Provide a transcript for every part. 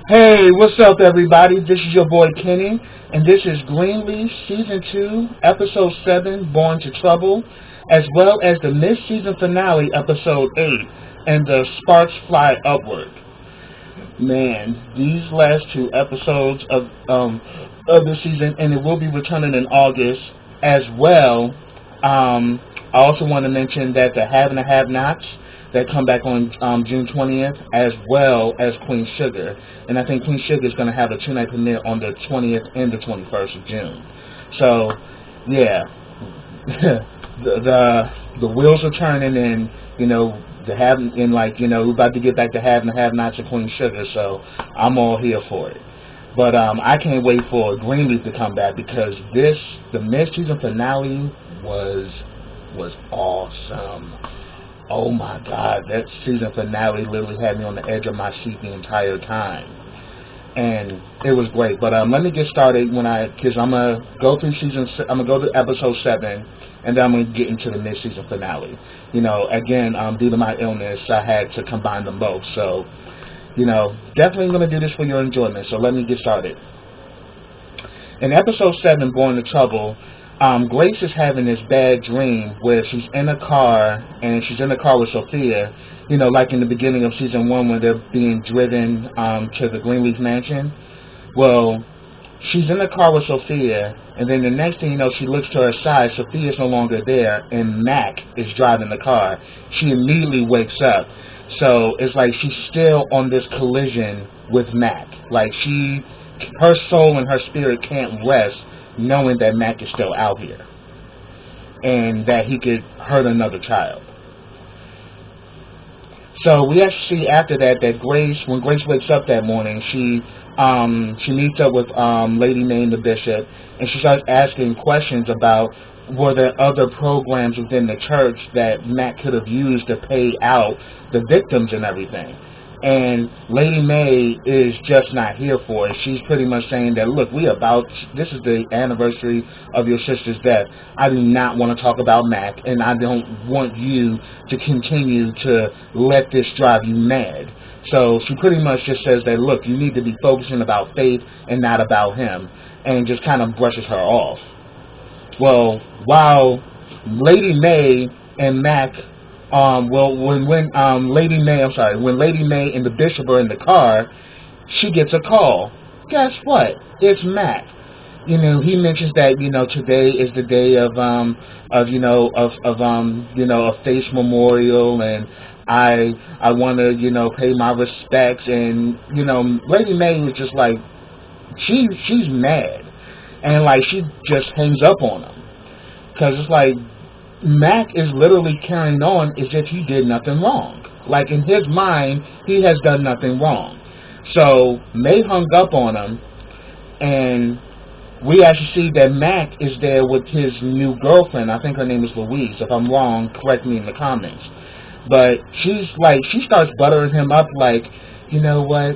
Hey, what's up, everybody? This is your boy Kenny, and this is Greenleaf Season 2, Episode 7, Born to Trouble, as well as the mid-season finale, Episode 8, and the Sparks Fly Upward. Man, these last two episodes of the season, and it will be returning in August as well. I also want to mention that the Have and the Have-Nots that come back on June 20th, as well as Queen Sugar. And I think Queen Sugar is going to have a two-night premiere on the 20th and the 21st of June. So, yeah, the wheels are turning, and we're about to get back to Have and the Have-Nots and Queen Sugar. So I'm all here for it. But I can't wait for Greenleaf to come back, because the mid-season finale was awesome. Oh my God, that season finale literally had me on the edge of my seat the entire time, and it was great. But let me get started because I'm gonna go through I'm gonna go to episode 7, and then I'm gonna get into the mid-season finale. Again, due to my illness, I had to combine them both. So, definitely gonna do this for your enjoyment. So let me get started. In episode 7, Born to Trouble, Grace is having this bad dream where she's in a car, and she's in a car with Sophia, like in the beginning of season 1 when they're being driven to the Greenleaf mansion. Well, she's in the car with Sophia, and then the next thing you know, she looks to her side, Sophia's no longer there, and Mac is driving the car. She immediately wakes up. So it's like she's still on this collision with Mac. Like her soul and her spirit can't rest knowing that Mac is still out here and that he could hurt another child. So we actually see after that when Grace wakes up that morning, she meets up with Lady May and the Bishop, and she starts asking questions about were there other programs within the church that Mac could have used to pay out the victims and everything. And Lady May is just not here for it. She's pretty much saying that, look, this is the anniversary of your sister's death. I do not want to talk about Mac, and I don't want you to continue to let this drive you mad. So she pretty much just says that, look, you need to be focusing about Faith and not about him, and just kind of brushes her off. Well, while Lady May and Mac when Lady May and the Bishop are in the car, she gets a call. Guess what? It's Mac. He mentions that today is the day of a face memorial, and I want to pay my respects, and Lady May was just like she's mad, and like she just hangs up on him, because it's like Mac is literally carrying on as if he did nothing wrong. Like, in his mind, he has done nothing wrong. So May hung up on him, and we actually see that Mac is there with his new girlfriend. I think her name is Louise. If I'm wrong, correct me in the comments. But she starts buttering him up like, you know what?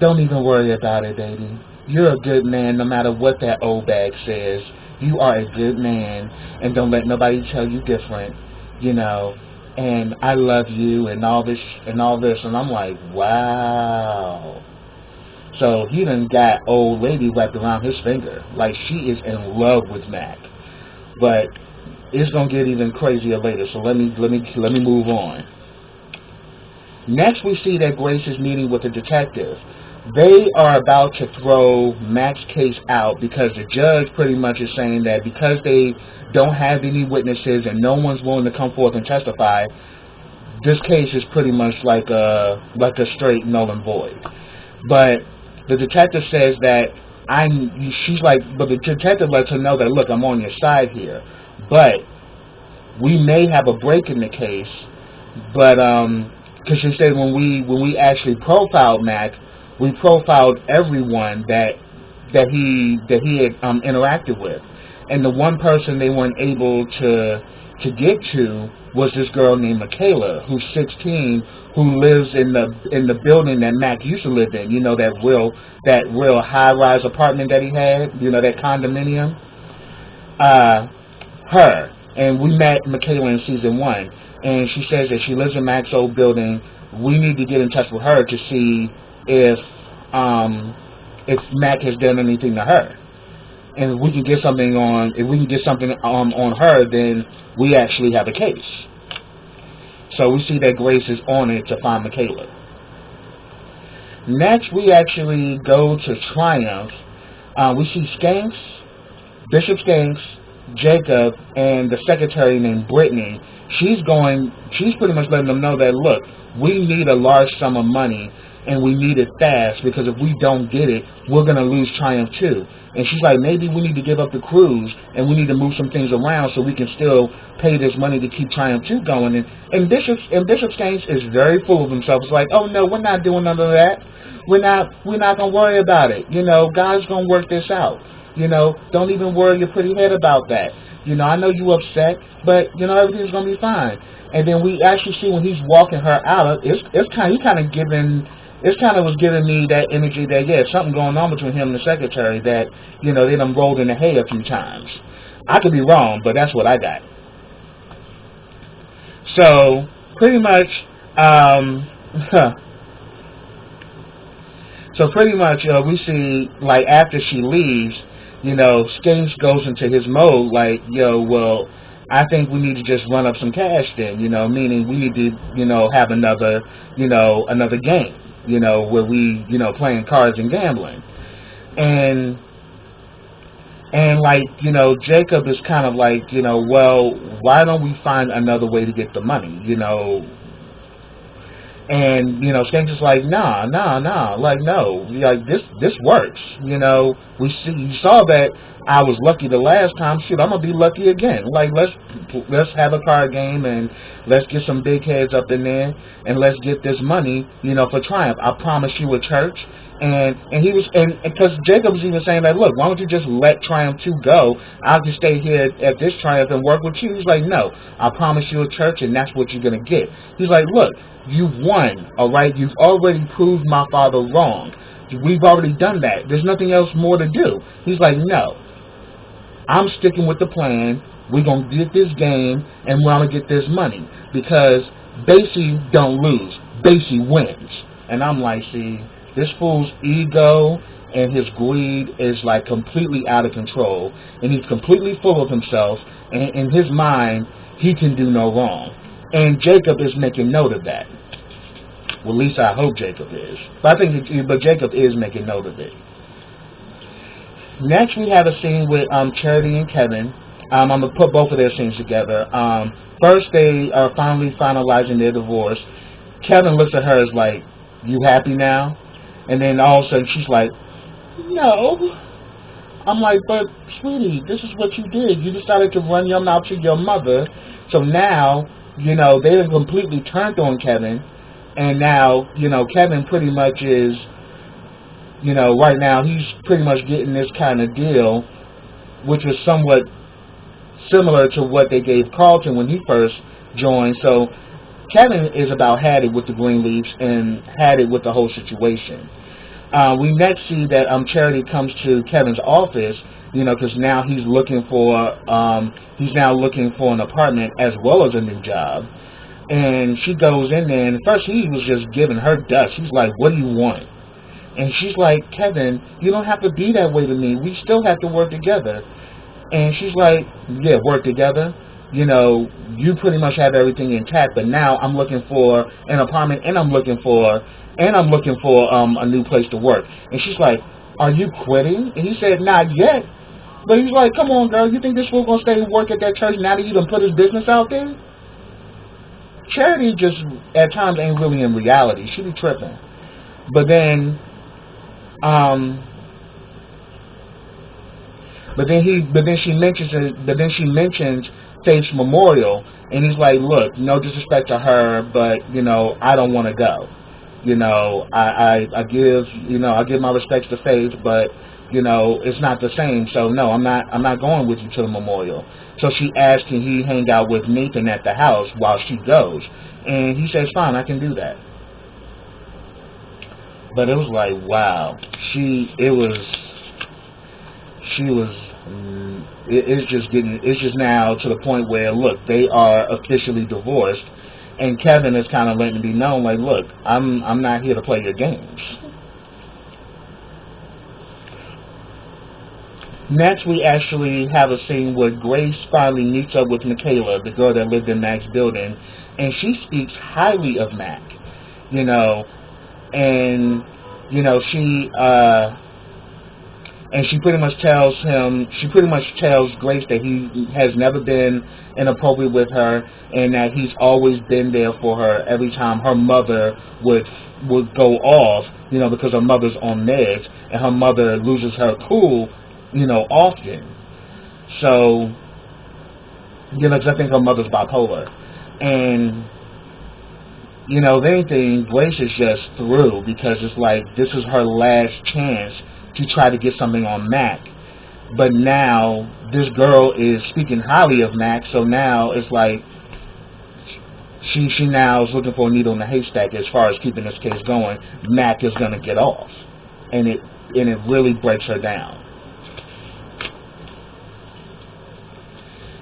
Don't even worry about it, baby. You're a good man no matter what that old bag says. You are a good man, and don't let nobody tell you different, and I love you, and all this, and I'm like, wow. So he done got old lady wrapped around his finger, like she is in love with Mac. But it's gonna get even crazier later, so let me move on. Next, we see that Grace is meeting with a detective. They are about to throw Mac's case out because the judge pretty much is saying that because they don't have any witnesses and no one's willing to come forth and testify, this case is pretty much like a straight null and void. But the detective says that but the detective lets her know that, look, I'm on your side here, but we may have a break in the case, but because she said when we actually profiled Mac, we profiled everyone that he had interacted with, and the one person they weren't able to get to was this girl named Michaela, who's 16, who lives in the building that Mac used to live in. That real high-rise apartment that he had. That condominium. Her, and we met Michaela in season 1, and she says that she lives in Mac's old building. We need to get in touch with her to see if if Mac has done anything to her. And if we can get something on, on her, then we actually have a case. So we see that Grace is on it to find Michaela. Next, we actually go to Triumph. We see Skanks, Bishop Skanks, Jacob, and the secretary named Brittany. She's pretty much letting them know that, look, we need a large sum of money, and we need it fast, because if we don't get it, we're going to lose Triumph too. And she's like, maybe we need to give up the cruise, and we need to move some things around so we can still pay this money to keep Triumph 2 going. And Bishop Skanks is very full of himself. It's like, oh no, we're not doing none of that. We're not going to worry about it. God's going to work this out. Don't even worry your pretty head about that. I know you upset, but, everything's going to be fine. And then we actually see when he's walking her out, he kind of was giving me that energy that, yeah, something going on between him and the secretary, that, they done rolled in the hay a few times. I could be wrong, but that's what I got. So, pretty much, we see, like, after she leaves, Skanks goes into his mode, like, well, I think we need to just run up some cash then, meaning we need to, have another game, where we, playing cards and gambling. And like, Jacob is kind of like, well, why don't we find another way to get the money, And, Skanks is like, nah, like, no, like, this works, you saw that I was lucky the last time, shoot, I'm gonna be lucky again, like, let's have a card game, and let's get some big heads up in there, and let's get this money, for Triumph. I promise you a church. And because Jacob was even saying that, look, why don't you just let Triumph 2 go? I'll just stay here at this Triumph and work with you. He's like, no, I promise you a church, and that's what you're going to get. He's like, look, you've won, all right? You've already proved my father wrong. We've already done that. There's nothing else more to do. He's like, no, I'm sticking with the plan. We're going to get this game, and we're going to get this money, because Basie don't lose. Basie wins. And I'm like, see, this fool's ego and his greed is like completely out of control, and he's completely full of himself, and in his mind, he can do no wrong. And Jacob is making note of that. Well, at least I hope Jacob is. But Jacob is making note of it. Next, we have a scene with Charity and Kevin. I'm going to put both of their scenes together. First, they are finally finalizing their divorce. Kevin looks at her as like, you happy now? And then all of a sudden she's like, no. I'm like, but sweetie, this is what you did. You decided to run your mouth to your mother. So now, they have completely turned on Kevin. And now, Kevin pretty much is, right now he's pretty much getting this kind of deal, which was somewhat similar to what they gave Carlton when he first joined. So Kevin is about had it with the Greenleafs and had it with the whole situation. We next see that Charity comes to Kevin's office, because now he's looking for an apartment as well as a new job. And she goes in there, and first he was just giving her dust. He's like, what do you want? And she's like, Kevin, you don't have to be that way to me. We still have to work together. And she's like, yeah, work together? You pretty much have everything intact, but now I'm looking for an apartment, and I'm looking for a new place to work. And she's like, are you quitting? And he said, not yet. But he's like, come on, girl, you think this fool gonna stay and work at that church now that you done put his business out there? Charity just at times ain't really in reality. She be tripping. But then she mentions Faith's memorial, and he's like, look, no disrespect to her, but I don't want to go. I give my respects to Faith, but it's not the same. So no, I'm not going with you to the memorial. So she asked, can he hang out with Nathan at the house while she goes? And he says, fine, I can do that. But it was like, wow, it's just now to the point where, look, they are officially divorced, and Kevin is kind of letting it be known, like, look, I'm not here to play your games. Next, we actually have a scene where Grace finally meets up with Michaela, the girl that lived in Mac's building, and she speaks highly of Mac, you know, and, you know, she pretty much tells Grace that he has never been inappropriate with her, and that he's always been there for her every time her mother would go off, you know, because her mother's on meds, and her mother loses her cool, you know, often. So, you know, because I think her mother's bipolar. And, you know, if anything, Grace is just through, because it's like, this is her last chance to try to get something on Mac. But now, this girl is speaking highly of Mac, so now it's like, she now is looking for a needle in the haystack as far as keeping this case going. Mac is going to get off. And it really breaks her down.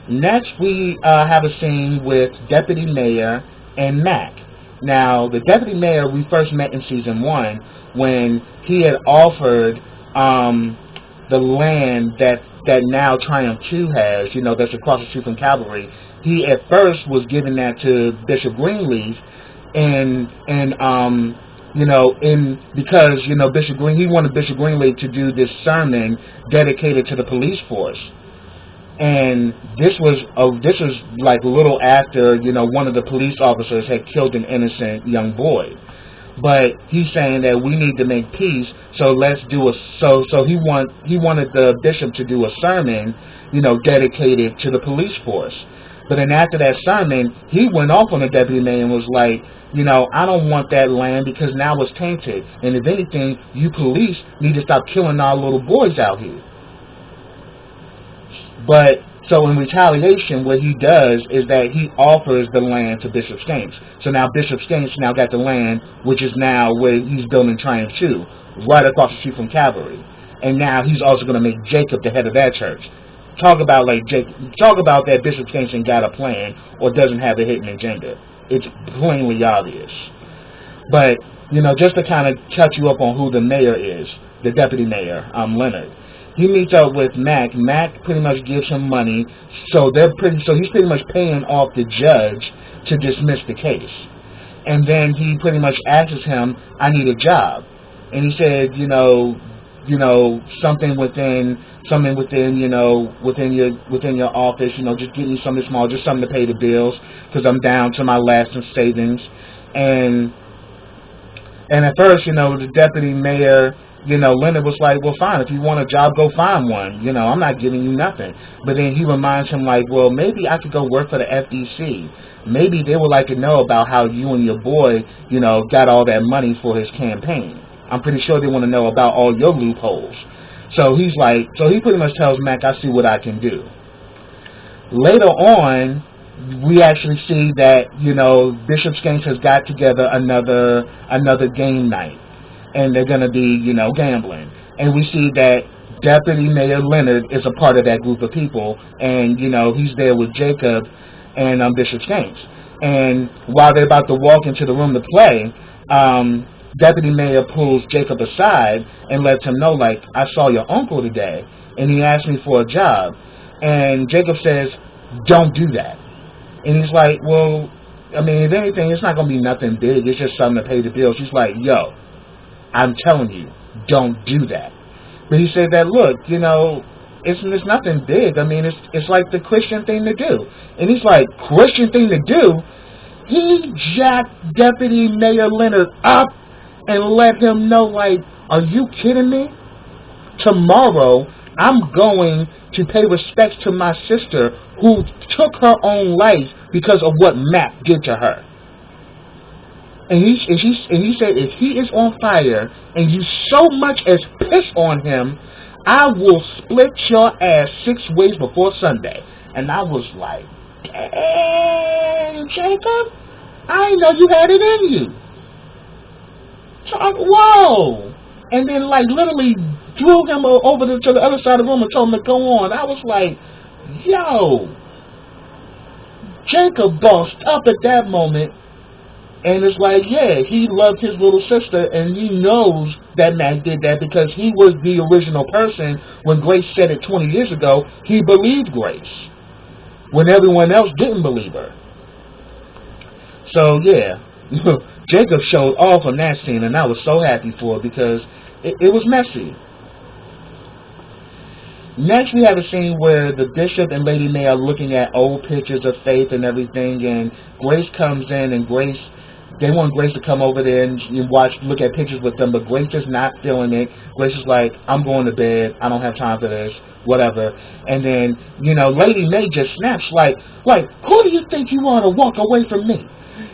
Next, we have a scene with Deputy Mayor and Mac. Now, the Deputy Mayor we first met in Season 1 when he had offered the land that now Triumph 2 has, you know, that's across the street from Cavalry. He at first was giving that to Bishop Greenleaf, and you know, because, you know, he wanted Bishop Greenleaf to do this sermon dedicated to the police force. And this was like a little after, you know, one of the police officers had killed an innocent young boy. But he's saying that we need to make peace, so let's do so he wanted the bishop to do a sermon, you know, dedicated to the police force. But then after that sermon, he went off on the deputy mayor and was like, you know, I don't want that land because now it's tainted. And if anything, you police need to stop killing our little boys out here. But, so in retaliation, what he does is that he offers the land to Bishop Skanks. So now Bishop Skanks now got the land, which is now where he's building Triumph 2, right across the street from Cavalry. And now he's also going to make Jacob the head of that church. Talk about that Bishop Skanks ain't got a plan or doesn't have a hidden agenda. It's plainly obvious. But, you know, just to kind of catch you up on who the mayor is, the deputy mayor, Leonard. He meets up with Mac. Mac pretty much gives him money, so he's pretty much paying off the judge to dismiss the case. And then he pretty much asks him, "I need a job," and he said, you know, something within your office, you know, just give me something small, just something to pay the bills, because I'm down to my last in savings. And at first, you know, the deputy mayor, you know, Leonard was like, well, fine, if you want a job, go find one. You know, I'm not giving you nothing. But then he reminds him, like, well, maybe I could go work for the FDC. Maybe they would like to know about how you and your boy, you know, got all that money for his campaign. I'm pretty sure they want to know about all your loopholes. So he pretty much tells Mac, I see what I can do. Later on, we actually see that, you know, Bishop Skanks has got together another game night. And they're going to be, you know, gambling. And we see that Deputy Mayor Leonard is a part of that group of people. And, you know, he's there with Jacob and Bishop Skanks. And while they're about to walk into the room to play, Deputy Mayor pulls Jacob aside and lets him know, like, I saw your uncle today, and he asked me for a job. And Jacob says, don't do that. And he's like, well, I mean, if anything, it's not going to be nothing big. It's just something to pay the bills. He's like, yo, I'm telling you, don't do that. But he said that, look, you know, it's nothing big. I mean, it's like the Christian thing to do. And he's like, Christian thing to do? He jacked Deputy Mayor Leonard up and let him know, like, are you kidding me? Tomorrow, I'm going to pay respects to my sister who took her own life because of what Matt did to her. And he said, if he is on fire and you so much as piss on him, I will split your ass 6 ways before Sunday. And I was like, dang, Jacob, I didn't know you had it in you. So whoa. And then, like, literally threw him over to the other side of the room and told him to go on. I was like, yo. Jacob bossed up at that moment. And it's like, yeah, he loved his little sister, and he knows that Mac did that because he was the original person. When Grace said it 20 years ago, he believed Grace when everyone else didn't believe her. So, yeah, Jacob showed off on that scene, and I was so happy for it because it was messy. Next, we have a scene where the Bishop and Lady May are looking at old pictures of Faith and everything, and Grace comes in, and they want Grace to come over there and look at pictures with them, but Grace is not feeling it. Grace is like, I'm going to bed, I don't have time for this, whatever. And then, Lady May just snaps like, who do you think you are to walk away from me?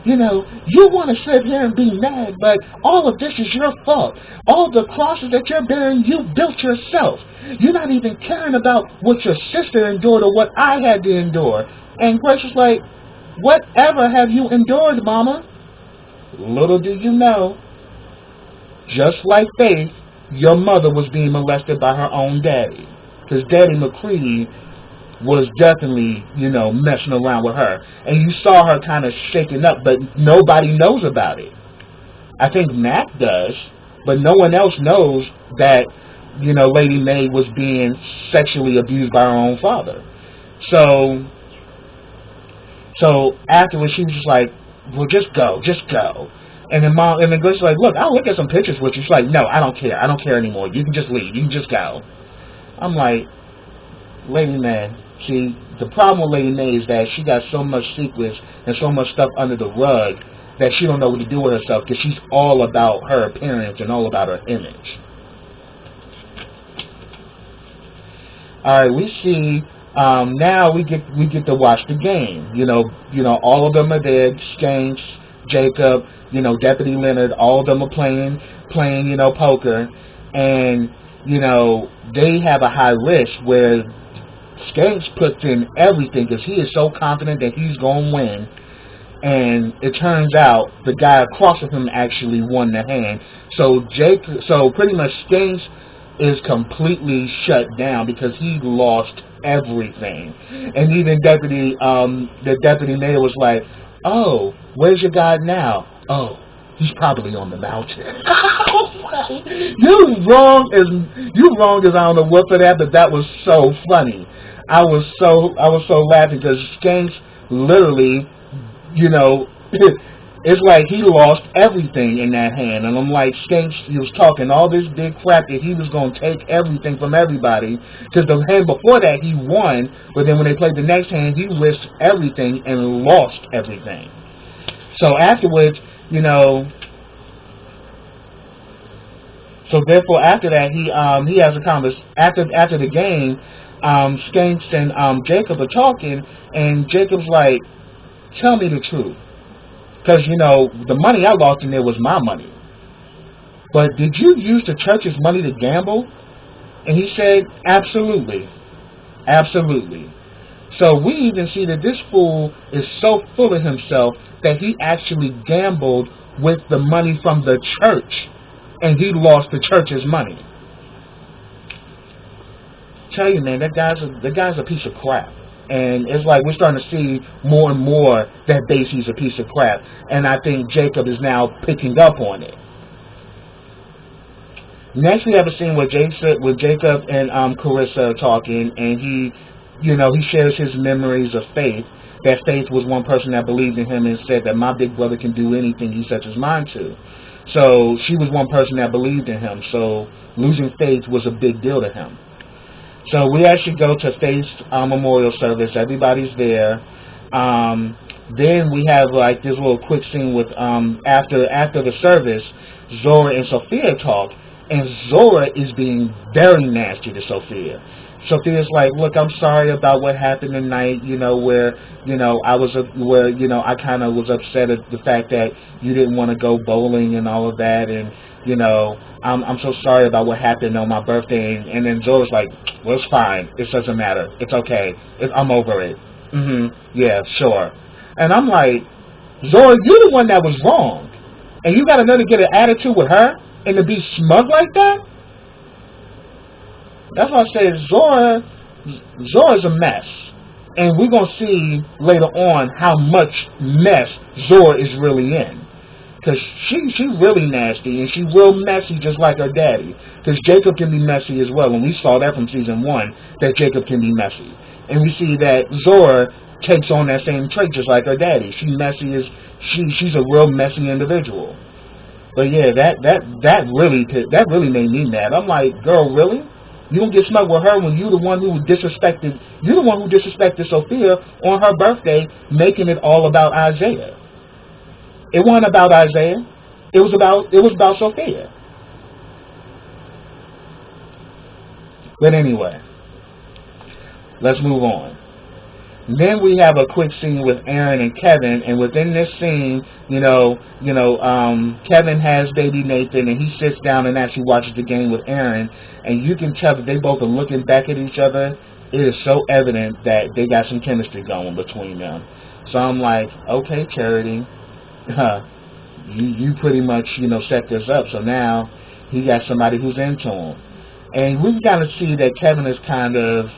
You want to sit here and be mad, but all of this is your fault. All the crosses that you're bearing, you built yourself. You're not even caring about what your sister endured or what I had to endure. And Grace is like, whatever have you endured, Mama? Little do you know, just like Faith, your mother was being molested by her own daddy. Because Daddy McCready was definitely, messing around with her. And you saw her kind of shaking up, but nobody knows about it. I think Mac does, but no one else knows that, Lady May was being sexually abused by her own father. So afterwards, she was just like, well, just go. And then Grace was like, look, I'll look at some pictures with you. She's like, no, I don't care. I don't care anymore. You can just leave. You can just go. I'm like, Lady May. See, the problem with Lady May is that she got so much secrets and so much stuff under the rug that she don't know what to do with herself because she's all about her appearance and all about her image. All right, we see now we get to watch the game. All of them are there. Skanks, Jacob, Deputy Leonard. All of them are playing poker, and they have a high risk where Skanks puts in everything because he is so confident that he's going to win, and it turns out the guy across from him actually won the hand. So pretty much Skanks is completely shut down because he lost everything. And even the deputy mayor was like, "Oh, where's your guy now? Oh, he's probably on the mountain." You wrong as I don't know what for that, but that was so funny. I was so laughing because Skanks literally, it's like he lost everything in that hand. And I'm like, Skanks, he was talking all this big crap that he was going to take everything from everybody. Because the hand before that, he won. But then when they played the next hand, he risked everything and lost everything. So afterwards, so therefore after that, he has a conversation. After the game, Skanks and Jacob are talking. And Jacob's like, tell me the truth. Because, the money I lost in there was my money. But did you use the church's money to gamble? And he said, absolutely. Absolutely. So we even see that this fool is so full of himself that he actually gambled with the money from the church. And he lost the church's money. Tell you, man, the guy's a piece of crap. And it's like we're starting to see more and more that Basie's a piece of crap. And I think Jacob is now picking up on it. Next we have a scene where Jacob and Carissa are talking, and he shares his memories of Faith. That Faith was one person that believed in him and said that my big brother can do anything he sets his mind to. So she was one person that believed in him. So losing Faith was a big deal to him. So we actually go to Faith's memorial service. Everybody's there. Then we have like this little quick scene with after the service, Zora and Sophia talk, and Zora is being very nasty to Sophia. Sophia's like, look, I'm sorry about what happened tonight. Where I kind of was upset at the fact that you didn't want to go bowling and all of that, and I'm so sorry about what happened on my birthday. And then Zora's like, well, it's fine. It doesn't matter. It's okay. I'm over it. Yeah, sure. And I'm like, Zora, you're the one that was wrong. And you got another get an attitude with her and to be smug like that? That's why I say Zora's a mess. And we're going to see later on how much mess Zora is really in. because she's really nasty, and she's real messy, just like her daddy. Because Jacob can be messy as well, and we saw that from season 1, that Jacob can be messy. And we see that Zora takes on that same trait, just like her daddy. She's a real messy individual. But yeah, that really made me mad. I'm like, girl, really? You don't get smug with her when you're the one who disrespected Sophia on her birthday, making it all about Isaiah. It wasn't about Isaiah. It was about Sophia. But anyway, let's move on. Then we have a quick scene with Aaron and Kevin, and within this scene, Kevin has baby Nathan, and he sits down and actually watches the game with Aaron, and you can tell that they both are looking back at each other. It is so evident that they got some chemistry going between them. So I'm like, okay, Charity, you pretty much, set this up. So now he got somebody who's into him. And we kind of see that Kevin is kind of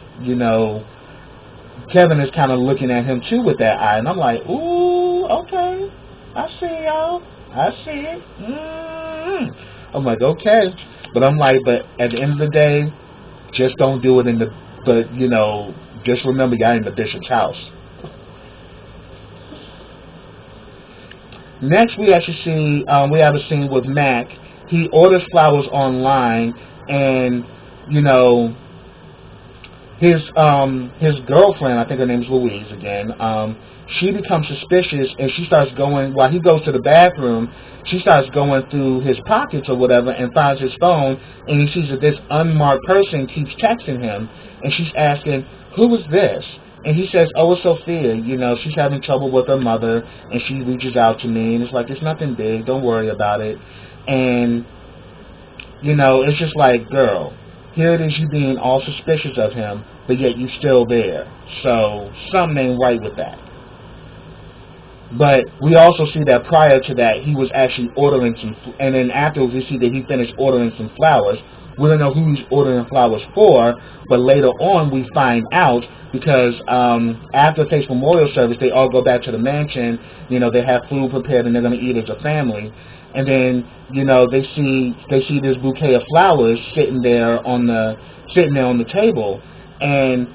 looking at him too with that eye. And I'm like, ooh, okay, I see y'all. I see it. I'm like, okay. But I'm like, but at the end of the day, just don't do it just remember y'all in the bishop's house. Next, we actually see, we have a scene with Mac. He orders flowers online, and, his girlfriend, I think her name's Louise again, she becomes suspicious, and she starts going, while he goes to the bathroom, she starts going through his pockets or whatever and finds his phone, and he sees that this unmarked person keeps texting him, and she's asking, who is this? And he says, oh, it's Sophia, she's having trouble with her mother, and she reaches out to me, and it's like, it's nothing big, don't worry about it. And, it's just like, girl, here it is, you being all suspicious of him, but yet you still there. So, something ain't right with that. But we also see that prior to that, he was actually ordering and then afterwards we see that he finished ordering some flowers. We don't know who he's ordering flowers for, but later on we find out because after Faith's memorial service, they all go back to the mansion. They have food prepared and they're going to eat as a family. And then, they see this bouquet of flowers sitting there on the table. And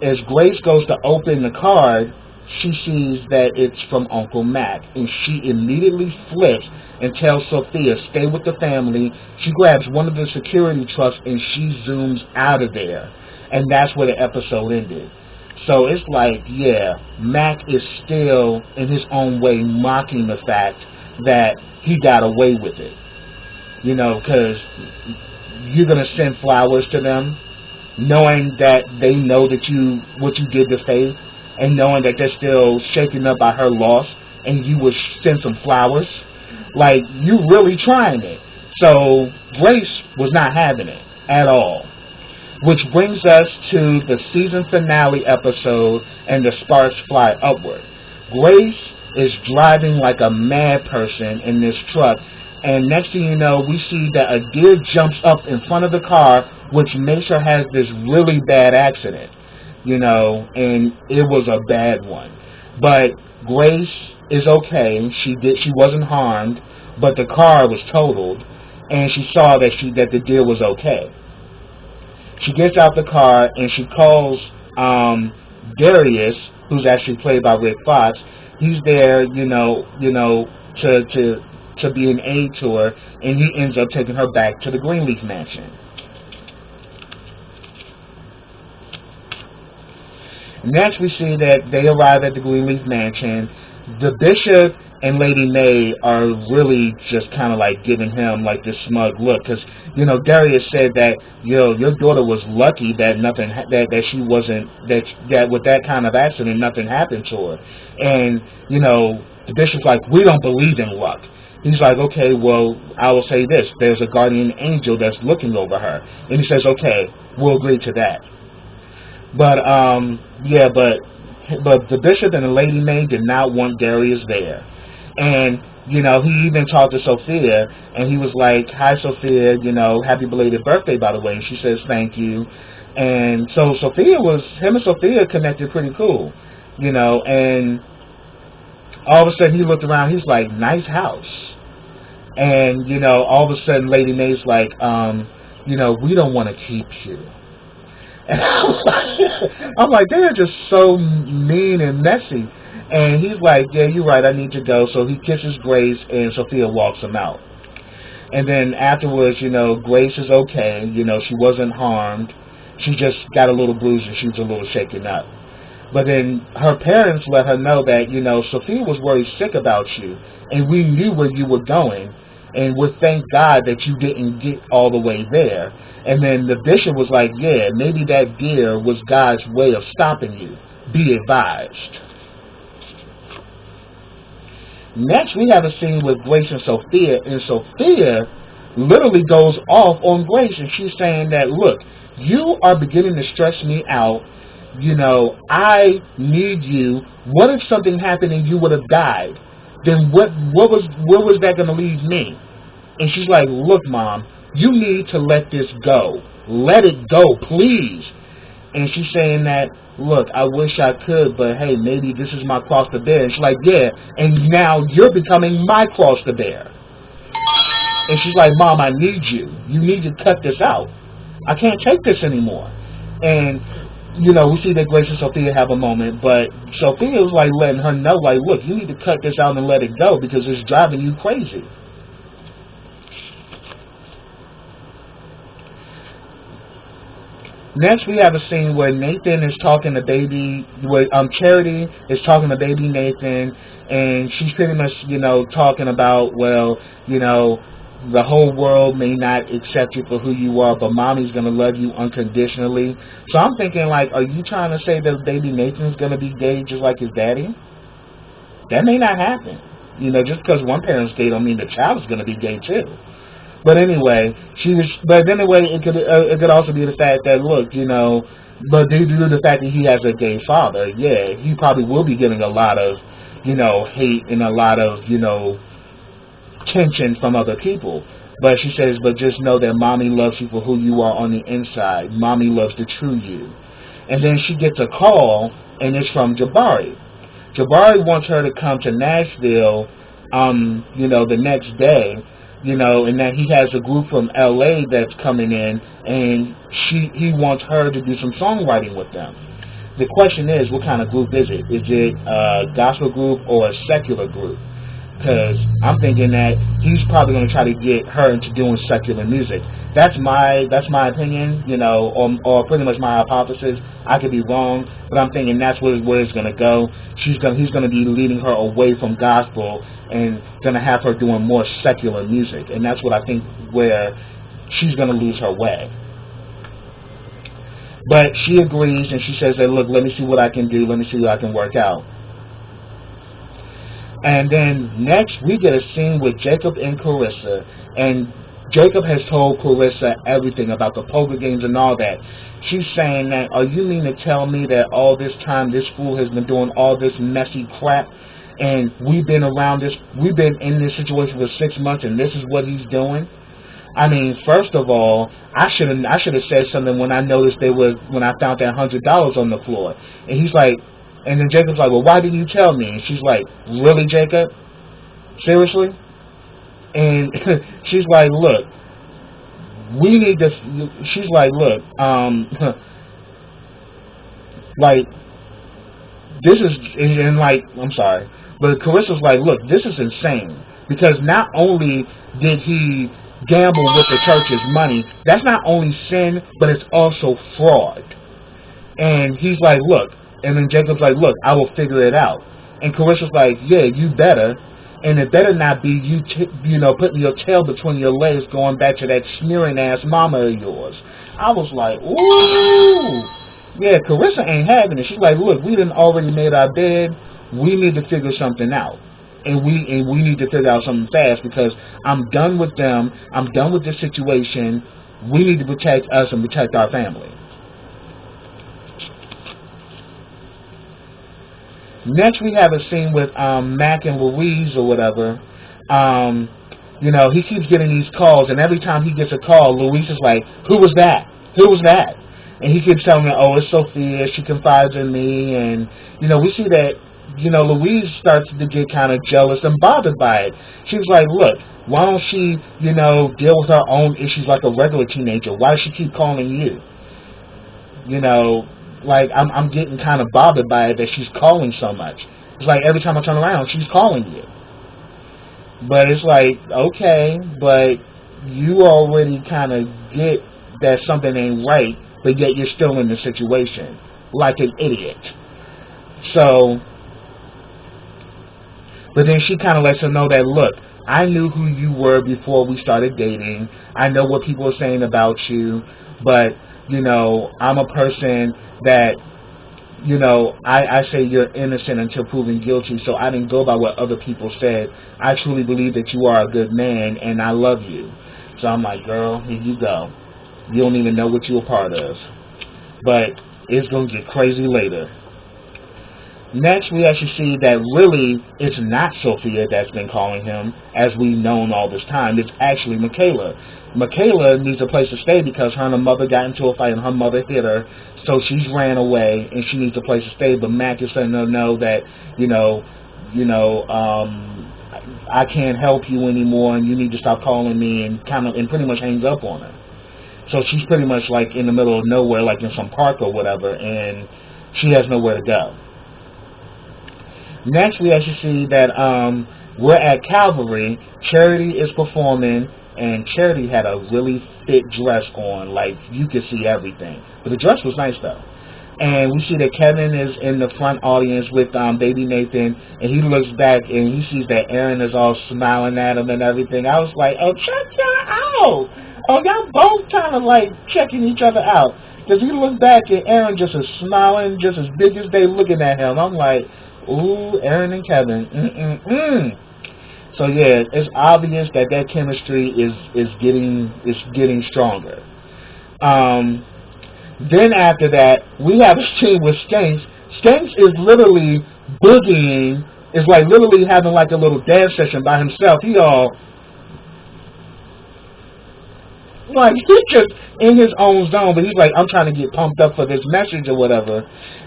as Grace goes to open the card, she sees that it's from Uncle Mac, and she immediately flips and tells Sophia, stay with the family. She grabs one of the security trucks and she zooms out of there. And that's where the episode ended. So it's like, yeah, Mac is still, in his own way, mocking the fact that he got away with it. Because you're going to send flowers to them, knowing that they know that what you did to Faith, and knowing that they're still shaken up by her loss, and you would send some flowers. Like, you really trying it. So, Grace was not having it at all. Which brings us to the season finale episode, and the sparks fly upward. Grace is driving like a mad person in this truck, and next thing you know, we see that a deer jumps up in front of the car, which makes her have this really bad accident. And it was a bad one. But Grace is okay. She wasn't harmed, but the car was totaled, and she saw that the deer was okay. She gets out the car and she calls Darius, who's actually played by Rick Fox. He's there, to be an aid to her, and he ends up taking her back to the Greenleaf mansion. Next, we see that they arrive at the Greenleaf mansion. The bishop and Lady May are really just kind of like giving him like this smug look, because Darius said that your daughter was lucky that that with that kind of accident nothing happened to her. And the bishop's like, we don't believe in luck. He's like, okay, well, I will say this: there's a guardian angel that's looking over her, and he says, okay, we'll agree to that. But but the bishop and the Lady May did not want Darius there. And, he even talked to Sophia, and he was like, hi, Sophia, happy belated birthday, by the way. And she says, thank you. And so him and Sophia connected pretty cool, and all of a sudden he looked around, he's like, nice house. And, you know, all of a sudden Lady May's like, you know, we don't want to keep you. And I'm like, they're just so mean and messy. And he's like, yeah, you're right, I need to go. So he kisses Grace, and Sophia walks him out. And then afterwards, you know, Grace is okay. You know, she wasn't harmed. She just got a little bruised and she was a little shaken up. But then her parents let her know that, you know, Sophia was worried sick about you, and we knew where you were going, and we thank God that you didn't get all the way there. And then the bishop was like, yeah, maybe that deer was God's way of stopping you. Be advised. Next, we have a scene with Grace and Sophia literally goes off on Grace, and she's saying that, look, you are beginning to stress me out. You know, I need you. What if something happened and you would have died? Then where was that going to leave me? And she's like, look, Mom, you need to let this go. Let it go, please. And she's saying that, look, I wish I could, but hey, maybe this is my cross to bear. And she's like, yeah, and now you're becoming my cross to bear. And she's like, Mom, I need you. You need to cut this out. I can't take this anymore. And, you know, we see that Grace and Sophia have a moment, but Sophia was like letting her know, like, look, you need to cut this out and let it go because it's driving you crazy. Next, we have a scene where Nathan is talking to Charity is talking to baby Nathan, and she's pretty much, you know, talking about, well, you know, the whole world may not accept you for who you are, but mommy's going to love you unconditionally. So I'm thinking, like, are you trying to say that baby Nathan's going to be gay just like his daddy? That may not happen. You know, just because one parent's gay don't mean the child is going to be gay too. But anyway, it could also be the fact that, look, you know, but due to the fact that he has a gay father, yeah, he probably will be getting a lot of, you know, hate and a lot of, you know, tension from other people. But she says, but just know that mommy loves you for who you are on the inside. Mommy loves the true you. And then she gets a call, and it's from Jabari. Jabari wants her to come to Nashville, you know, the next day, you know, and that he has a group from LA that's coming in, and he wants her to do some songwriting with them. The question is, what kind of group is it? Is it a gospel group or a secular group? Because I'm thinking that he's probably going to try to get her into doing secular music. That's my opinion, you know, or pretty much my hypothesis. I could be wrong, but I'm thinking that's where it's going to go. He's going to be leading her away from gospel and going to have her doing more secular music, and that's what I think where she's going to lose her way. But she agrees, and she says that, look, let me see what I can do. Let me see what I can work out. And then next, we get a scene with Jacob and Carissa. And Jacob has told Carissa everything about the poker games and all that. She's saying that, are you mean to tell me that all this time this fool has been doing all this messy crap, and we've been in this situation for 6 months, and this is what he's doing? I mean, first of all, I should have said something when I noticed when I found that $100 on the floor. And he's like, and then Jacob's like, well, why didn't you tell me? And she's like, really, Jacob? Seriously? And she's like, look, we need this. She's like, look, like, this is, and like, I'm sorry, but Carissa's like, look, this is insane. Because not only did he gamble with the church's money, that's not only sin, but it's also fraud. And he's like, look, and then Jacob's like, look, I will figure it out. And Carissa's like, yeah, you better. And it better not be you, putting your tail between your legs going back to that sneering ass mama of yours. I was like, ooh. Yeah, Carissa ain't having it. She's like, look, we done already made our bed. We need to figure something out. And we need to figure out something fast because I'm done with them. I'm done with this situation. We need to protect us and protect our family. Next, we have a scene with Mac and Louise or whatever. He keeps getting these calls, and every time he gets a call, Louise is like, who was that? Who was that? And he keeps telling her, oh, it's Sophia. She confides in me. And, we see that Louise starts to get kind of jealous and bothered by it. She was like, look, why don't she, deal with her own issues like a regular teenager? Why does she keep calling you? I'm getting kind of bothered by it that she's calling so much. It's like every time I turn around, she's calling you. But it's like, okay, but you already kind of get that something ain't right, but yet you're still in the situation like an idiot. So, but then she kind of lets her know that, look, I knew who you were before we started dating. I know what people are saying about you, but, I'm a person that, I say you're innocent until proven guilty, so I didn't go by what other people said. I truly believe that you are a good man, and I love you. So I'm like, girl, here you go. You don't even know what you're a part of. But it's going to get crazy later. Next, we actually see that really it's not Sophia that's been calling him, as we've known all this time. It's actually Michaela. Michaela needs a place to stay because her and her mother got into a fight and her mother hit her, so she's ran away and she needs a place to stay. But Mac is letting her know that, I can't help you anymore and you need to stop calling me, and pretty much hangs up on her. So she's pretty much like in the middle of nowhere, like in some park or whatever, and she has nowhere to go. Next, we actually see that we're at Calvary. Charity is performing, and Charity had a really fit dress on, like you could see everything. But the dress was nice though. And we see that Kevin is in the front audience with baby Nathan, and he looks back and he sees that Aaron is all smiling at him and everything. I was like, oh, check y'all out. Oh, y'all both kind of like checking each other out. Because he looked back and Aaron just is smiling, just as big as they looking at him. I'm like, ooh, Aaron and Kevin. So yeah, it's obvious that chemistry is getting stronger. Then after that, we have a scene with Skanks. Skanks is literally boogieing, is like literally having like a little dance session by himself. He all like he's just in his own zone, but he's like, I'm trying to get pumped up for this message or whatever.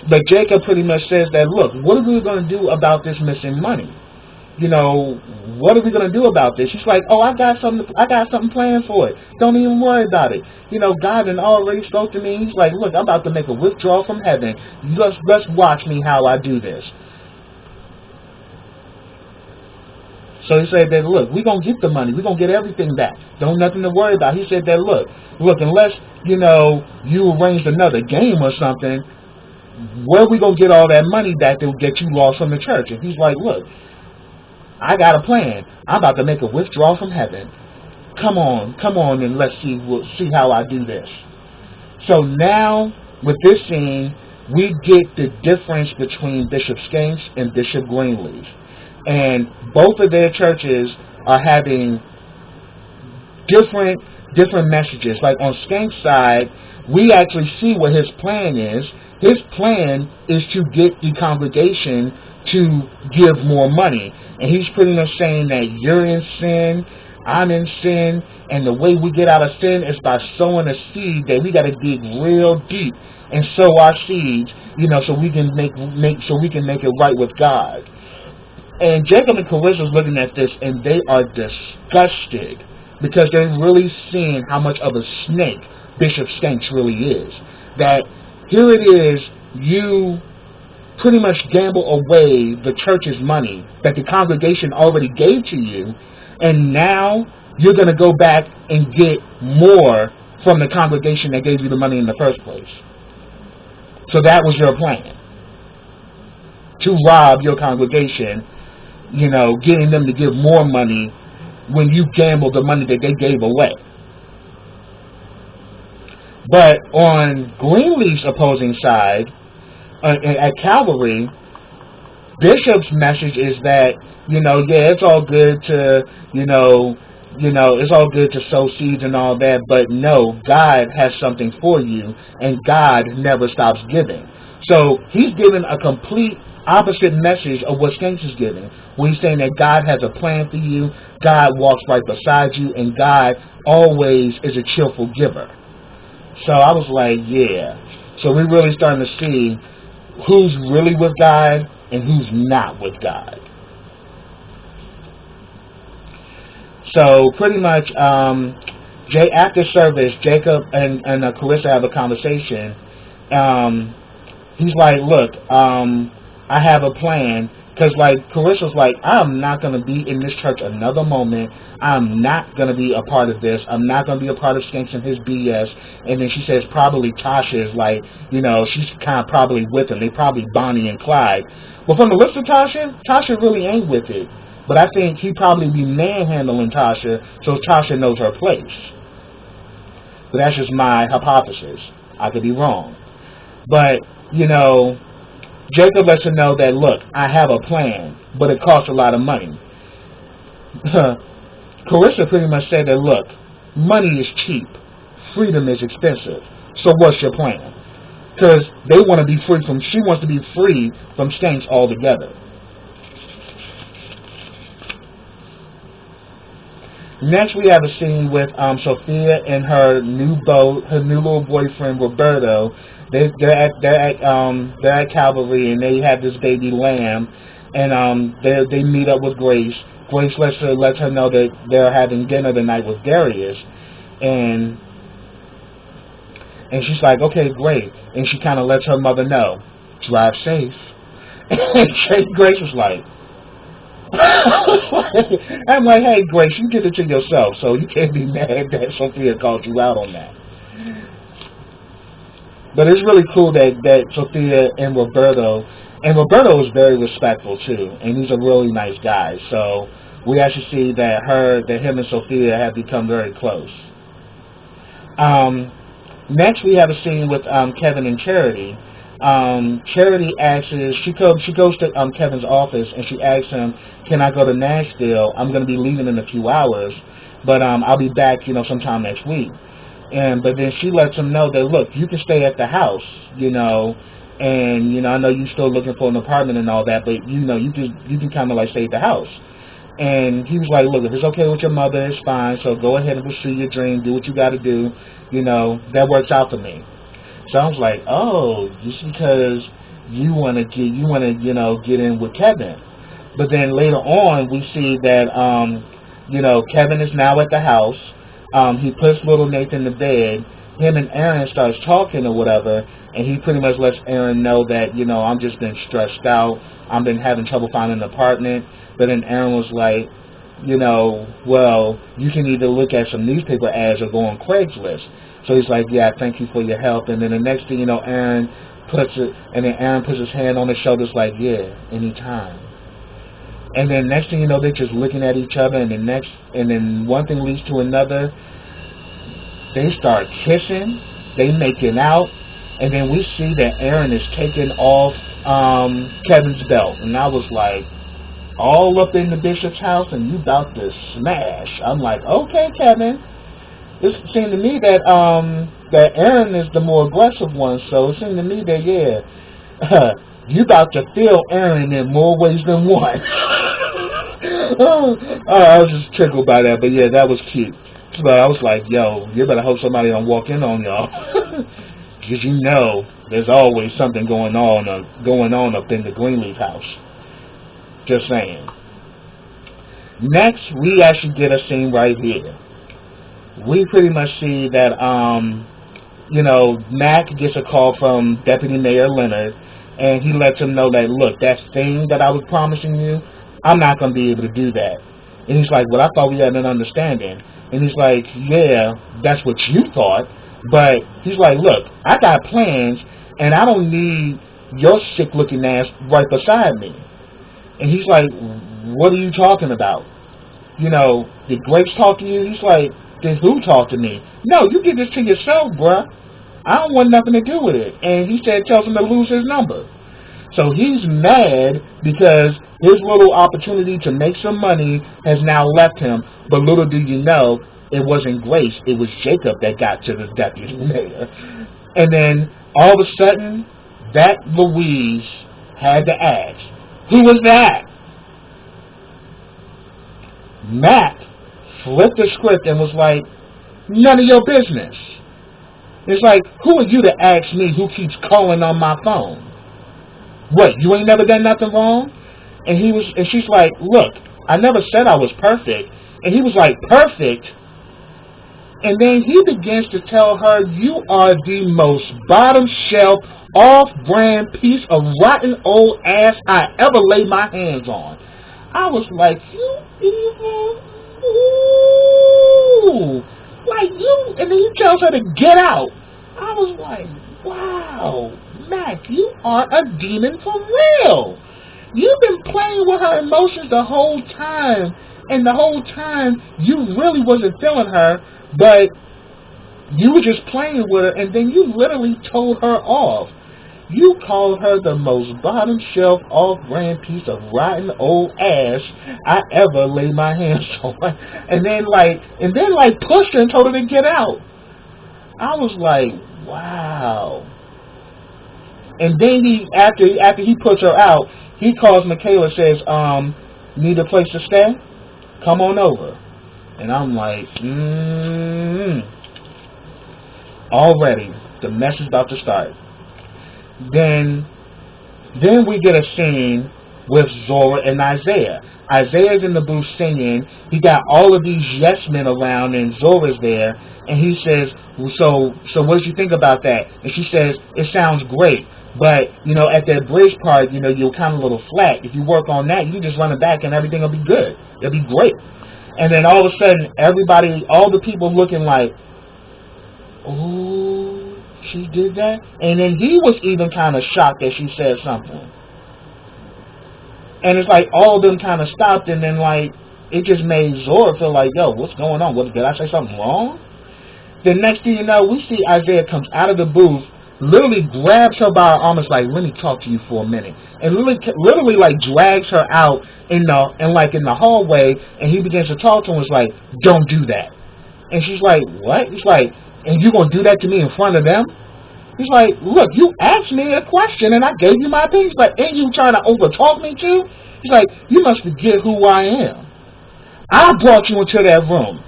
But Jacob pretty much says that, look, what are we going to do about this missing money? What are we going to do about this? He's like, oh, I got something planned for it. Don't even worry about it. God had already spoke to me. He's like, look, I'm about to make a withdrawal from heaven. Let's watch me how I do this. So he said that, look, we're going to get the money. We're going to get everything back. Don't nothing to worry about. He said that, look, unless, you arranged another game or something, where are we going to get all that money back that you lost from the church? And he's like, look, I got a plan. I'm about to make a withdrawal from heaven. Come on, and let's see how I do this. So now, with this scene, we get the difference between Bishop Skanks and Bishop Greenleaf. And both of their churches are having different messages. Like on Skank's side, we actually see what his plan is. His plan is to get the congregation to give more money. And he's pretty much saying that you're in sin, I'm in sin, and the way we get out of sin is by sowing a seed that we got to dig real deep and sow our seeds, so we can make it right with God. And Jacob and Carissa's looking at this, and they are disgusted because they're really seeing how much of a snake Bishop Skanks really is. That here it is, you pretty much gamble away the church's money that the congregation already gave to you, and now you're going to go back and get more from the congregation that gave you the money in the first place. So that was your plan, to rob your congregation, getting them to give more money when you gambled the money that they gave away. But on Greenleaf's opposing side, at Calvary, Bishop's message is that, it's all good to, it's all good to sow seeds and all that, but no, God has something for you, and God never stops giving. So he's giving a complete opposite message of what Skanks is giving, when he's saying that God has a plan for you, God walks right beside you, and God always is a cheerful giver. So I was like, yeah. So we're really starting to see who's really with God and who's not with God. So pretty much, after service, Jacob and Clarissa have a conversation. He's like, look, I have a plan. Because, like, Carissa's like, I'm not going to be in this church another moment. I'm not going to be a part of this. I'm not going to be a part of Skanks and his BS. And then she says probably Tasha is like, she's kind of probably with him. They probably Bonnie and Clyde. But from the list of Tasha really ain't with it. But I think he probably be manhandling Tasha so Tasha knows her place. But that's just my hypothesis. I could be wrong. But, Jacob lets her know that, look, I have a plan, but it costs a lot of money. Clarissa pretty much said that, look, money is cheap. Freedom is expensive. So what's your plan? Because she wants to be free from Skanks altogether. Next, we have a scene with Sophia and her new little boyfriend Roberto. They're at Calvary, and they have this baby lamb, and they meet up with Grace. Grace lets her know that they're having dinner tonight with Darius, and she's like, okay, great, and she kind of lets her mother know, drive safe. And Grace was like, I'm like, hey, Grace, you did it to yourself, so you can't be mad that Sophia called you out on that. But it's really cool that Sophia and Roberto is very respectful too, and he's a really nice guy. So we actually see that him and Sophia have become very close. Next, we have a scene with Kevin and Charity. Charity she goes to Kevin's office and she asks him, can I go to Nashville? I'm going to be leaving in a few hours, but I'll be back, sometime next week. But then she lets him know that, look, you can stay at the house, and I know you're still looking for an apartment and all that, but you can kind of like stay at the house. And he was like, look, if it's okay with your mother, it's fine. So go ahead and pursue your dream, do what you got to do. That works out for me. So I was like, oh, just because you want to get in with Kevin. But then later on, we see that Kevin is now at the house. He puts little Nathan to bed. Him and Aaron starts talking or whatever, and he pretty much lets Aaron know that, I'm just been stressed out. I've been having trouble finding an apartment. But then Aaron was like, well, you can either look at some newspaper ads or go on Craigslist. So he's like, yeah, thank you for your help. And then the next thing Aaron puts his hand on his shoulders like, yeah, anytime. And then next thing they're just looking at each other, and then one thing leads to another. They start kissing, they making out, and then we see that Aaron is taking off Kevin's belt. And I was like, all up in the bishop's house, and you about to smash. I'm like, okay, Kevin. It seemed to me that Aaron is the more aggressive one, so it seemed to me that, yeah, you about to feel Aaron in more ways than one. I was just tickled by that, but yeah, that was cute. But I was like, yo, you better hope somebody don't walk in on y'all. Because there's always something going on up in the Greenleaf house. Just saying. Next, we actually get a scene right here. We pretty much see that, Mac gets a call from Deputy Mayor Leonard, and he lets him know that, look, that thing that I was promising you, I'm not going to be able to do that. And he's like, well, I thought we had an understanding. And he's like, yeah, that's what you thought. But he's like, look, I got plans, and I don't need your sick-looking ass right beside me. And he's like, what are you talking about? Did Grace talk to you? He's like, did who talk to me? No, you did this to yourself, bruh. I don't want nothing to do with it. And he tells him to lose his number. So he's mad because his little opportunity to make some money has now left him. But little do you know, it wasn't Grace. It was Jacob that got to the deputy mayor. And then all of a sudden, that Louise had to ask, who was that? Matt flipped the script and was like, none of your business. It's like, who are you to ask me who keeps calling on my phone? What, you ain't never done nothing wrong? And she's like, look, I never said I was perfect. And he was like, perfect? And then he begins to tell her, you are the most bottom shelf, off-brand piece of rotten old ass I ever laid my hands on. I was like, you evil, ooh, like you, and then he tells her to get out. I was like, wow, Mac, you are a demon for real. You've been playing with her emotions the whole time, and the whole time you really wasn't feeling her, but you were just playing with her, and then you literally told her off. You called her the most bottom shelf, off-brand piece of rotten old ass I ever laid my hands on, and then pushed her and told her to get out. I was like, wow. And then after he puts her out, he calls Michaela, says, need a place to stay? Come on over. And I'm like, already, the mess is about to start. Then we get a scene with Zora and Isaiah. Isaiah's in the booth singing. He got all of these yes men around, and Zora's there. And he says, so what did you think about that? And she says, it sounds great. But, at that bridge part, you're kind of a little flat. If you work on that, you can just run it back and everything will be good. It'll be great. And then all of a sudden, all the people looking like, oh, she did that? And then he was even kind of shocked that she said something. And it's like all of them kind of stopped, and then it just made Zora feel like, yo, what's going on? Did I say something wrong? The next thing you know, we see Isaiah comes out of the booth, literally grabs her by her arm, is like, let me talk to you for a minute, and literally drags her out in the hallway, and he begins to talk to her and is like, don't do that. And she's like, what? He's like, and you gonna do that to me in front of them? He's like, look, you asked me a question and I gave you my opinion. He's like, ain't you trying to overtalk me too? He's like, you must forget who I am. I brought you into that room.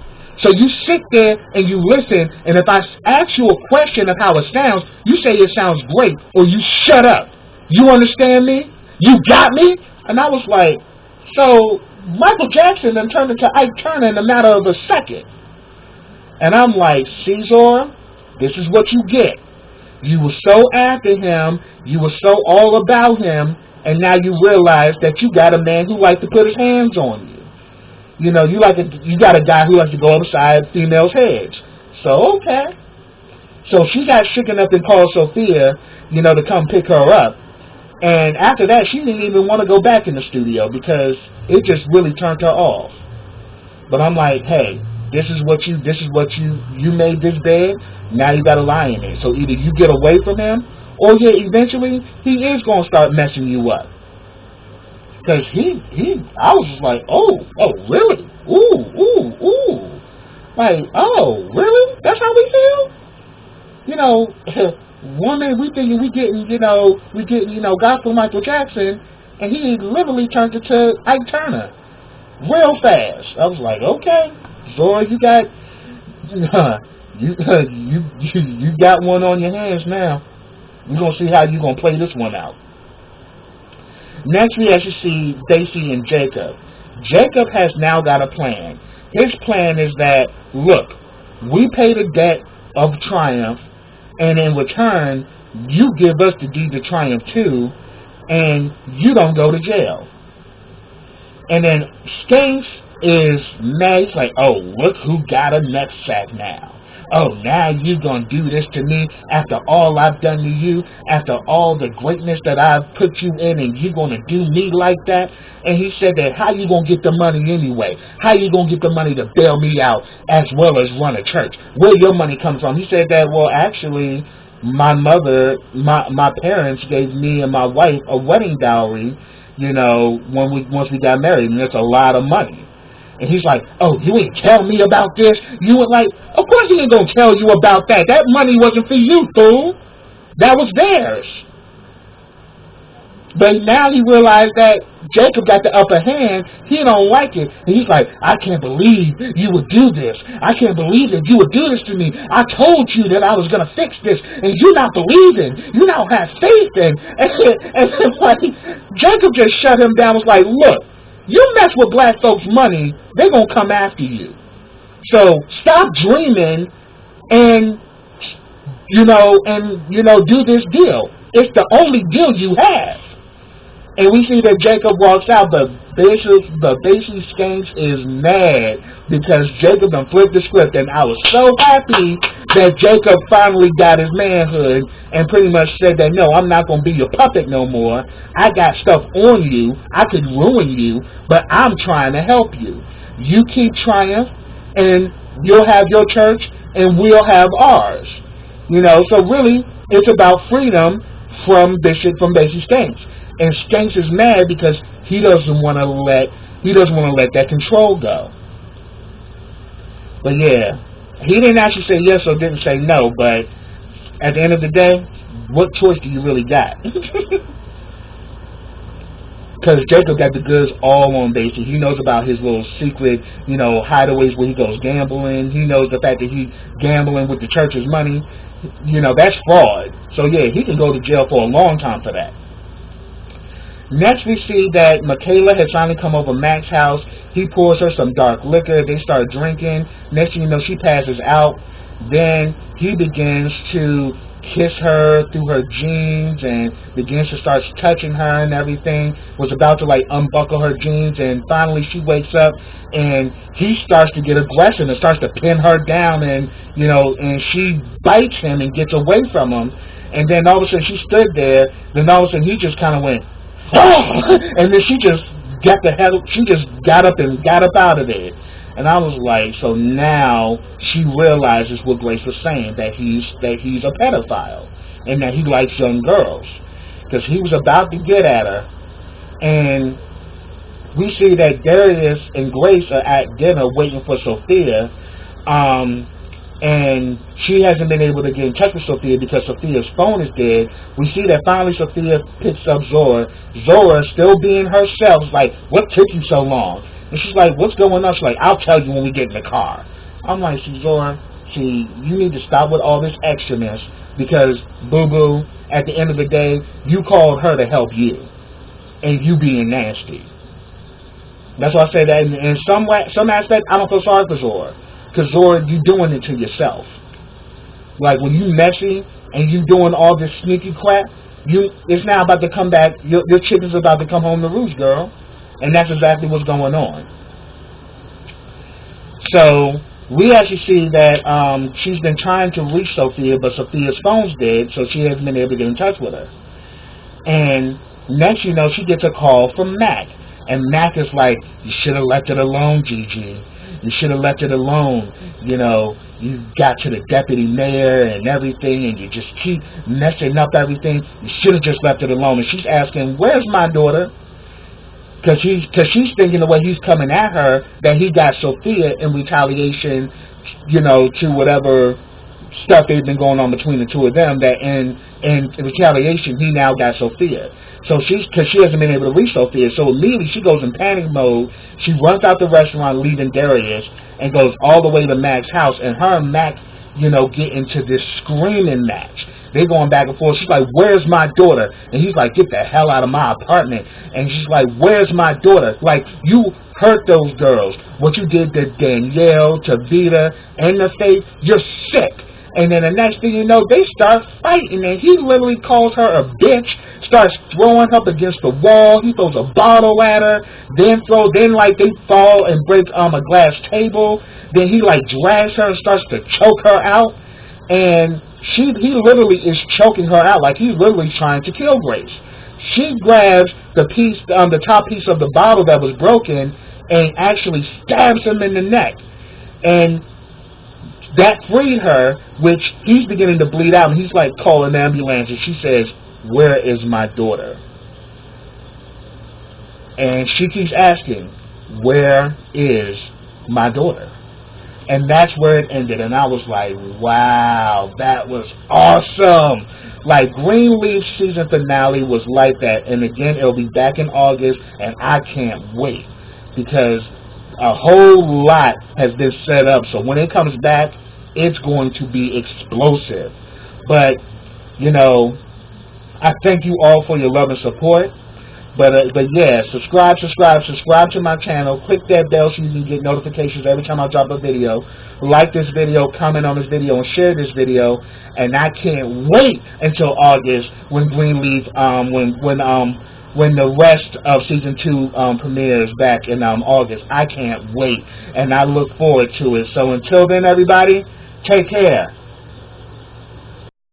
So you sit there and you listen, and if I ask you a question of how it sounds, you say it sounds great, or you shut up. You understand me? You got me? And I was like, so Michael Jackson then turned into Ike Turner in a matter of a second. And I'm like, Caesar, this is what you get. You were so after him, you were so all about him, and now you realize that you got a man who likes to put his hands on you. You got a guy who likes to go upside females' heads. So, okay. So she got shaken up and called Sophia, to come pick her up. And after that, she didn't even want to go back in the studio because it just really turned her off. But I'm like, hey, this is what you made this bed, now you gotta lie in it. So either you get away from him, or eventually he is gonna start messing you up. Cause I was just like, oh really? Ooh. Like, oh, really? That's how we feel? One minute we thinking we getting gospel Michael Jackson, and he literally turned into Ike Turner. Real fast. I was like, okay, Zora, you got one on your hands now. We're gonna see how you gonna play this one out. Next, we actually see Daisy and Jacob. Jacob has now got a plan. His plan is that, look, we pay the debt of Triumph, and in return, you give us the deed to Triumph too, and you don't go to jail. And then Skanks is mad. He's like, oh, look who got a nutsack now. Oh, now you gonna do this to me after all I've done to you, after all the greatness that I've put you in, and you gonna do me like that? And he said that, how you gonna get the money anyway? How you gonna get the money to bail me out as well as run a church? Where your money comes from? He said that, well, actually, my parents gave me and my wife a wedding dowry, once we got married, and it's a lot of money. And he's like, oh, you ain't tell me about this? You were like, of course he ain't gonna tell you about that. That money wasn't for you, fool. That was theirs. But now he realized that Jacob got the upper hand. He don't like it. And he's like, I can't believe you would do this. I can't believe that you would do this to me. I told you that I was going to fix this, and you're not believing. You don't have faith in. And like, Jacob just shut him down. Was like, look, you mess with black folks' money, they're going to come after you. So stop dreaming and, do this deal. It's the only deal you have. And we see that Jacob walks out, but basically Skanks is mad because Jacob done flipped the script. And I was so happy that Jacob finally got his manhood and pretty much said that, no, I'm not going to be your puppet no more. I got stuff on you. I could ruin you, but I'm trying to help you. You keep trying, and you'll have your church, and we'll have ours. So really, it's about freedom from Basic Skanks. And Skanks is mad because he doesn't want to let that control go. But yeah, he didn't actually say yes or didn't say no. But at the end of the day, what choice do you really got? Because Jacob got the goods all on Basie. He knows about his little secret, hideaways where he goes gambling. He knows the fact that he's gambling with the church's money. That's fraud. So yeah, he can go to jail for a long time for that. Next, we see that Michaela has finally come over Mac's house. He pours her some dark liquor. They start drinking. Next thing you know, she passes out. Then he begins to kiss her through her jeans and begins to start touching her and everything. Was about to unbuckle her jeans, and finally she wakes up and he starts to get aggressive and starts to pin her down, and and she bites him and gets away from him. And then all of a sudden she stood there. Then all of a sudden he just kind of went, oh! And then she just got up and got up out of there. And I was like, so now she realizes what Grace was saying, that he's a pedophile and that he likes young girls, because he was about to get at her. And we see that Darius and Grace are at dinner waiting for Sophia, and she hasn't been able to get in touch with Sophia because Sophia's phone is dead. We see that finally Sophia picks up Zora. Zora, still being herself, is like, what took you so long? And she's like, what's going on? She's like, I'll tell you when we get in the car. I'm like, Zora, you need to stop with all this extraness, because, boo-boo, at the end of the day, you called her to help you, and you being nasty. That's why I say that in some aspect, I don't feel sorry for Zora. Because Zora, you doing it to yourself. Like when you messy and you doing all this sneaky crap, it's now about to come back. Your chicken's about to come home to roost, girl. And that's exactly what's going on. So we actually see that she's been trying to reach Sophia, but Sophia's phone's dead, so she hasn't been able to get in touch with her. And next, she gets a call from Mac. And Mac is like, you should have left it alone, Gigi. You should have left it alone. You got to the deputy mayor and everything, and you just keep messing up everything. You should have just left it alone. And she's asking, where's my daughter? Because she's thinking the way he's coming at her, that he got Sophia in retaliation, to whatever stuff they've been going on between the two of them, that in retaliation, he now got Sophia. So because she hasn't been able to reach Sophia, so immediately she goes in panic mode. She runs out the restaurant, leaving Darius, and goes all the way to Mac's house. And her and Mac, get into this screaming match. They're going back and forth. She's like, where's my daughter? And he's like, get the hell out of my apartment. And she's like, where's my daughter? Like, you hurt those girls. What you did to Danielle, to Vita, and the Faith, you're sick. And then the next thing you know, they start fighting, and he literally calls her a bitch, starts throwing her up against the wall. He throws a bottle at her, then they fall and break a glass table. Then he drags her and starts to choke her out, and he literally is choking her out, like he's literally trying to kill Grace. She grabs the top piece of the bottle that was broken, and actually stabs him in the neck, and that freed her, which he's beginning to bleed out, and he's calling the ambulance, and she says, where is my daughter? And she keeps asking, where is my daughter? And that's where it ended, and I was like, wow, that was awesome. Like, Greenleaf season finale was like that, and again, it'll be back in August, and I can't wait, because a whole lot has been set up, so when it comes back, it's going to be explosive. But, you know, I thank you all for your love and support. But yeah, subscribe to my channel. Click that bell so you can get notifications every time I drop a video. Like this video, comment on this video, and share this video. And I can't wait until August when Greenleaf, when the rest of season 2 premieres back in August. I can't wait, and I look forward to it. So until then, everybody, take care.